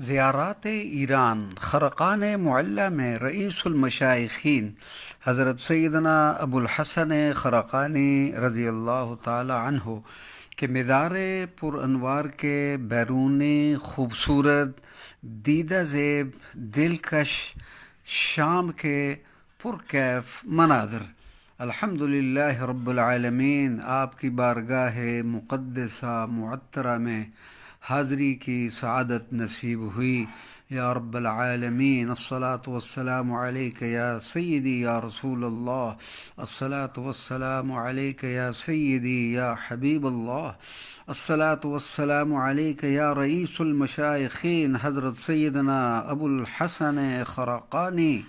زیارات ایران خرقان معلیٰ میں رئیس المشائخین حضرت سیدنا ابو الحسن خرقانی رضی اللہ تعالی عنہ کے مزار پر انوار کے بیرونی خوبصورت دیدہ زیب دلکش شام کے پرکیف مناظر، الحمدللہ رب العالمین آپ کی بارگاہ مقدسہ معطرہ میں حاضری کی سعادت نصیب ہوئی۔ یا رب العالمین، الصلاة والسلام علیک یا سیدی یا رسول اللہ، الصلاة والسلام علیک یا سیدی یا حبیب اللہ، الصلاة والسلام علیک یا رئیس المشائخین حضرت سیدنا ابو الحسن خرقانی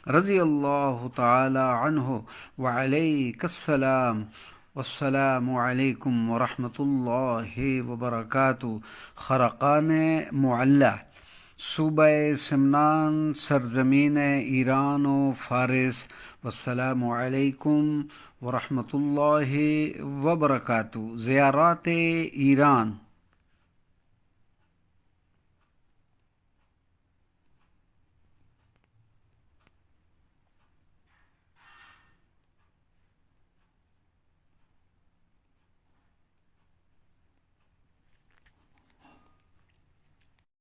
رضی اللہ تعالی عنہ، وعلیک السلام والسلام علیکم ورحمۃ اللہ وبرکاتہ۔ خرقان معلیٰ صوبہ سمنان، سرزمین ایران و فارس، والسلام علیکم ورحمۃ اللہ وبرکاتہ۔ زیارات ایران